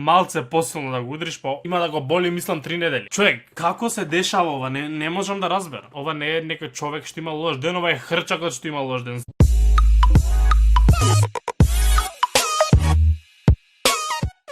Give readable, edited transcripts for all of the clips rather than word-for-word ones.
малце посилно да го удриш, па има да го боли мислам 3 недели. Човек, како се дешава ова? Не можам да разберам. Ова не е некој човек што има лош ден, ова е хрчакот што има лош ден.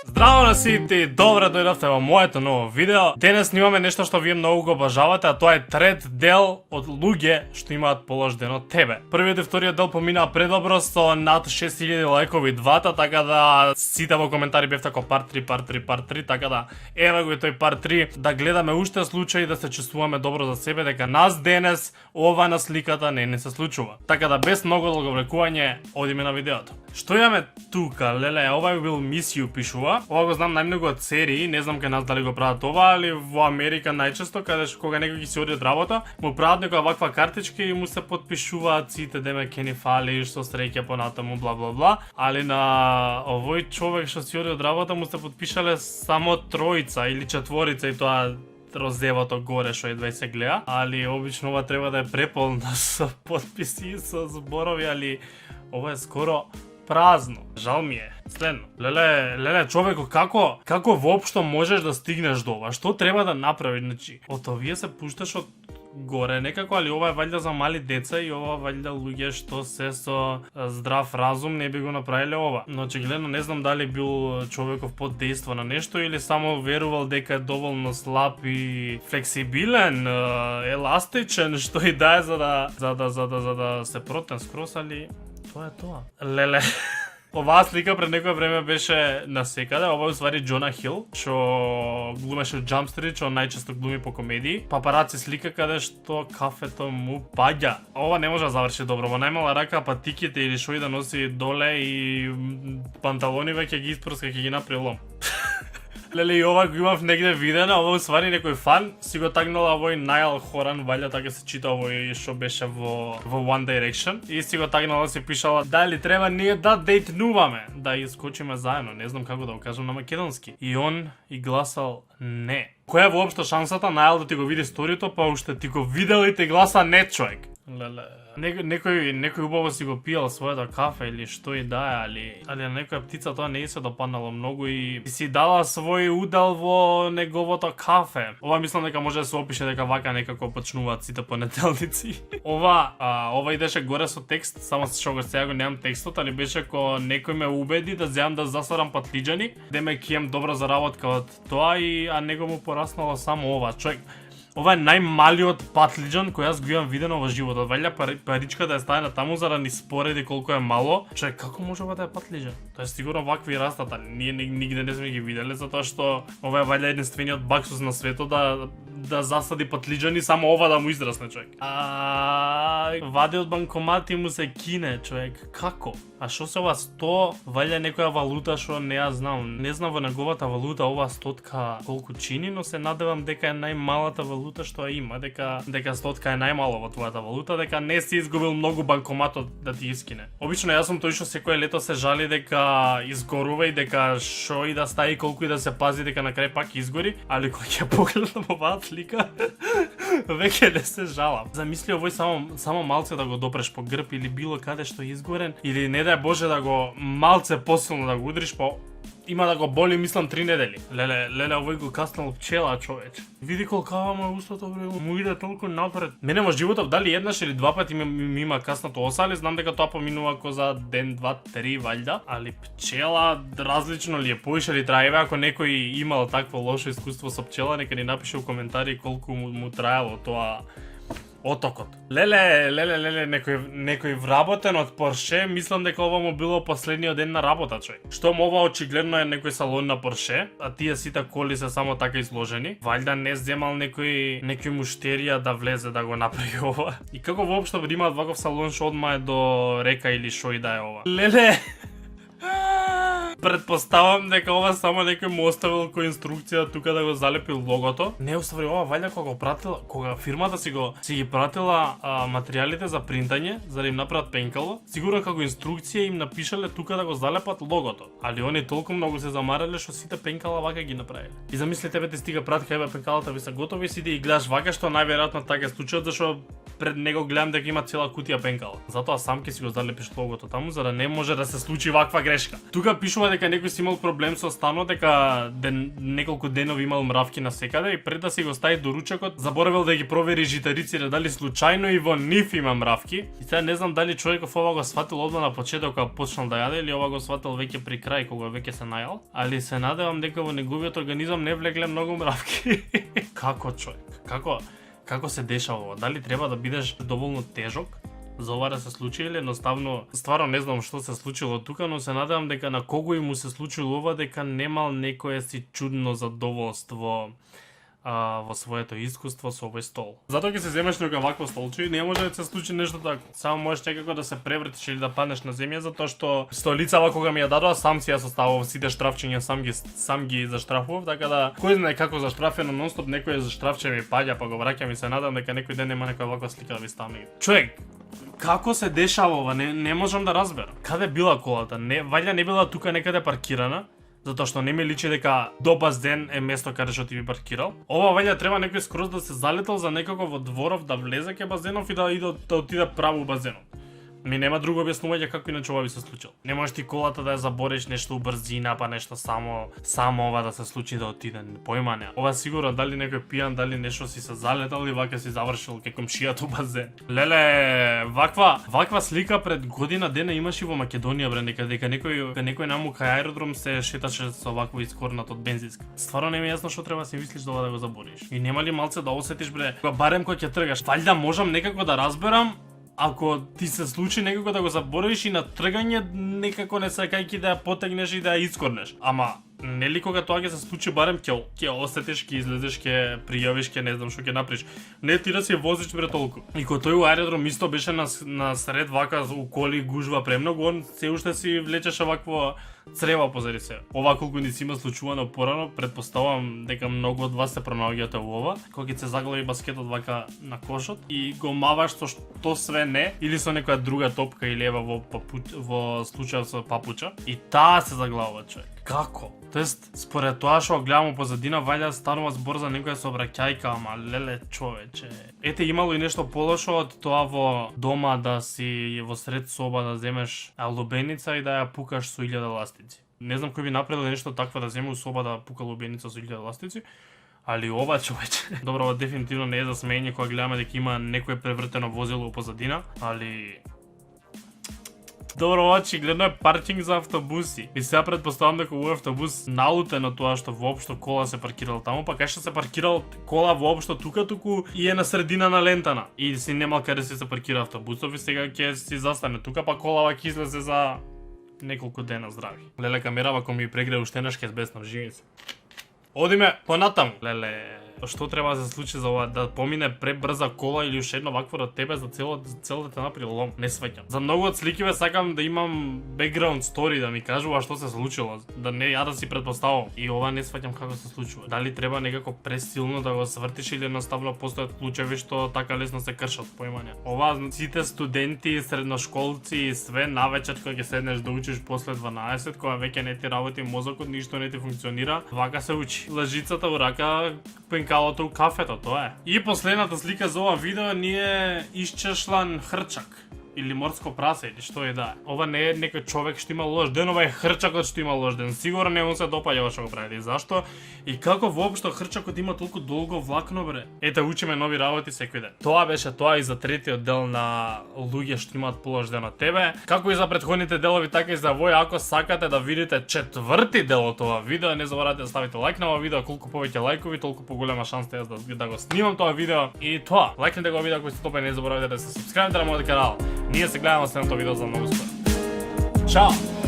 Здраво на сите и добре дојдовте во моето ново видео. Денес снимаме нешто што вие многу го обожавате, а тоа е трет дел од луѓе што имаат полош ден од тебе. Првиот и вториот дел поминаа предобро со над 6000 лајкови двата, така да сите во коментари бевте како part 3, така да еве го и тој part 3, да гледаме уште случаи да се чувствуваме добро за себе, дека нас денес ова на сликата не се случува. Така да без многу долговлекување одиме на видеото. Што имаме тука? Леле, ова е бил мисију пишува. Ова го знам најмногу од серии, не знам кај нас дали го прават ова, али во Америка најчесто кога некој ќе си оди од работа, му прават некоја ваква картичка и му се потпишуваат сите деме ке ни фалиш, со среќа понатаму бла бла бла, али на овој човек што си оди од работа му се потпишале само тројца или четворица и тоа розевото горе што едва се гледа, али обично ова треба да е преполно со потписи и со зборови, али ова е скоро празно. Жал ми е. Следно. Леле, човеко, како воопшто можеш да стигнеш до ова? Што треба да направиш? Значи, од овие се пушташ од горе некако, али ова е ваljda за мали деца и ова ваljda луѓе што се со здрав разум не би го направиле ова. Но очигледно не знам дали бил човеков под дејство на нешто или само верувал дека е доволно слаб и флексибилен, еластичен, што и да е за да се протен скрос, али тоа е тоа. Леле. Оваа слика пред некој време беше насекаде, ова е уствари Джона Хил, што глумеше од Jump Street, што најчесто глуми по комедии. Папараци слика каде што кафето му паѓа. Ова не може да заврши добро, во најмала рака патиките или шо и да носи доле и панталони веќе ги испрска, ќе ги направи лом. Леле, и ова го имав негде видено, ова уствари некој фан си го тагнала овој Најал Хоран, ваljda така се чита овој што беше во One Direction, и си го тагнала, си пишала дали треба ние да дейтнуваме, да искочиме заедно, не знам како да го кажам на македонски. И он и гласал не. Која е воопшто шансата Најал да ти го види сторието, па уште ти го видел и ти гласа не, човек? Леле. Некој убаво си го пиел своето кафе или што и да е, али на некоја птица тоа не се допаднало многу и си дала свој удел во неговото кафе. Ова мислам дека може да се опише дека вака некако почнуваат сите понеделници. Ова идеше горе со текст, само што го сега го немам текстот, али беше ко некој ме убеди да земам да засарам патлиџани, деме ќе имам добра заработка од тоа а него му пораснало само ова. Човек, ова е најмалиот патлиџан кој јас го имам видено во животот. Ваljda паричка да е ставена таму за да ни спореди колку е мало. Човек, како може ова да е патлиџан? Тоа е сигурно вакви растата. Ние нигде не сме ги виделе, затоа што ова е ваljda единствениот баксус на светот да засади патлиџани, само ова да му израсне, човек. Вади од банкомат и му се кине, човек. Како? А што се ова 100? Ваljda некоја валута што не ја знам. Не знам во неговата валута ова стотка колку чини, но се надевам дека е најмалата валута што ја има, дека стотка е најмало во твојата валута, дека не си изгубил многу банкоматот да ти искине. Обично јас сум тој што секое лето се жали дека изгорува и дека што и да стави колку и да се пази дека на крај пак изгори, али кога ќе погледам оваа слика, веќе не се жалам. Замисли овој само малце да го допреш по грб или било каде што е изгорен, или не дај Боже да го малце посилно да го удриш, па има да го боли мислам 3 недели. Леле, овој го каснал пчела, човече. Види колкава му е устото, бре, му иде толку напред. Мене во животот дали еднаш или два пати ми има каснато оса, али знам дека тоа поминува ко за ден, 2, 3 ваljda, али пчела различно ли е, поише ли трае? Ако некој имал такво лошо искуство со пчела, нека ни напише во коментари колку му траело тоа отокот. Леле, некој вработен од Порше, мислам дека ова му било последниот ден на работа, човек. Штом ова очигледно е некој салон на Порше, а тие сите коли се само така изложени, ваljda не земал некој муштерија да влезе да го направи ова. И како воопшто имаат ваков салон што одма е до река или шо и да е ова. Леле! Предпоставам дека ова само некој му оставил кој инструкција тука да го залепи логото. Не, уствари ова ваljda кога фирмата си ги пратила материјалите за принтање, за да им направат пенкало, сигурно како инструкција им напишале тука да го залепат логото. Али они толку многу се замарале што сите пенкала вака ги направиле. И замисли тебе ти стига пратка, еве пенкалата ви се готови, си да ги гледаш вака, што најверојатно така е случајот, зашто пред него гледам дека има цела кутија пенкала. Затоа сам ќе си го залепиш логото таму за да не може да се случи ваква грешка. Тука пишува дека некој си имал проблем со станот, дека неколку денови имал мравки насекаде и пред да си го стави до ручекот, заборавил да ги провери житариците дали случајно и во нив има мравки. И сега не знам дали човеков ова го сватил одма на почеток кога почнал да јаде или ова го сватил веќе при крај кога веќе се најал, али се надевам дека во неговиот организам не влегле многу мравки. Како човек? Како се дешава ова? Дали треба да бидеш доволно тежок за ова да се случи или едноставно стварно не знам што се случило тука, но се надевам дека на кого и му се случило ова, дека немал некое си чудно задоволство во своето искуство со овој стол. Затоа ќе се земеш нека вакво столче и не може да се случи нешто тако. Само можеш некако да се превртиш или да паднеш на земја, затоа што столицава кога ми ја дадоа сам си ја составував сите штрафчиња, сам ги заштрафував, така да кој знае како заштрафено нонстоп некој заштрафче ми паѓа, па го враќам и се надам дека некој ден нема некоја ваква слика да ви ставам. Човек, како се дешава ова? Не можам да разберам. Каде била колата? Вајде не била тука некаде паркирана? Затоа што не ми личи дека до базен е место каде што ти би паркирал. Ова вајде треба некој скроз да се залетал за некако во дворов да влезе ке базенов и да отиде право базенот. Ми нема друго објаснување како иначе ова би се случило. Не можеш ти колата да ја забориш нешто убрзина, па нешто само ова да се случи да отиде. Појма не. Ова сигурно дали некој пијан, дали нешто си се залетал и вака си завршил ке комшијата у базен. Леле, ваква слика пред година дена имаш и во Македонија бре, дека некој наму кај аеродром се шеташе со вакво искорнат од бензинска. Стварно не ми е јасно што треба да си мислиш за ова да го забориш. И нема ли малце да осетиш бре, барем кога ќе тргаш. Валјда можам некако да разберам ако ти се случи некако да го заборавиш и на тргање некако не сакајќи да ја потегнеш и да ја искорнеш. Ама нели кога тоа ќе се случи барем ќе осетиш, ќе излезеш, ќе пријавиш, ќе не знам што ќе направиш. Не ти да си возиш бре толку. И кога тој аеродром исто беше на сред вака у коли гужва премногу, он се уште си влечеше вакво црева позади се. Ова колку ни си има случувано порано, предпоставувам дека многу од вас се пронаоѓате во ова, кога ќе се заглави баскетот вака на кошот и го маваш со што све не или со некоја друга топка или ева во случајот со папуча и таа се заглавува човек. Како? Тоест, според тоа што гледам позадина, вајде станува збор за некоја сообраќајка, ама леле човече. Ете, имало и нешто полошо од тоа во дома да си во сред соба да земеш лубеница и да ја пукаш со 1000 ластици. Не знам кој би направил нешто такво да земе у соба да пука лубеница со 1000 ластици, али ова човече. Добро, ова дефинитивно не е за смење кога гледаме дека има некое превртено возило позадина, али добро, очигледно е паркинг за автобуси. И сега предпоставам дека овој автобус налутен од тоа што воопшто кола се паркирал таму, па кај што се паркирал кола воопшто туку и е на средина на лентана. И си немал каде се паркира автобусов и сега ќе си застане тука, па колава ќе излезе за неколку дена здрави. Леле, камерава ако ми прегре уште еднаш ќе збеснам, живи се. Одиме понатаму. Леле, што треба да се случи за ова, да помине пребрза кола или уште едно вакво од тебе за цело да те направи лом? Не сваќам. За многу од сликиве сакам да имам background story, да ми кажува што се случило, да не ја да си предпоставувам. И ова не сваќам како се случува. Дали треба некако пресилно да го свртиш или едноставно постојат случаи што така лесно се кршат, поимање. Ова сите студенти, средношколци и све навечер кога ќе седнеш да учиш после 12, кога веќе не ти работи мозокот, ништо не ти функционира, вака се учи. Лажицата у рака, пенкалото у кафето, тоа е. И последната слика за ова видео ни е исчешлан хрчак. Или морско прасе, или што е да. Ова не е некој човек што има лош ден, ова е хрчакот што има лош ден. Сигурно не му се допаѓа ова што го прави. Зашто? И како воопшто хрчакот има толку долго влакно бре? Ете, учиме нови работи секој ден. Тоа беше тоа и за третиот дел на луѓе што имаат полош ден од тебе. Како и за претходните делови, така и за овој. Ако сакате да видите четврти дел од ова видео, не заборавајте да ставите лайк на ова видео. Колку повеќе лајкови, толку поголема шанса јас да го снимам тоа видео. И тоа, лајкнете го видео ако сте топе, не заборавајте да се сапскрајбите на мојот канал. Ние се гледаме на следното видео за многу скоро. Чао!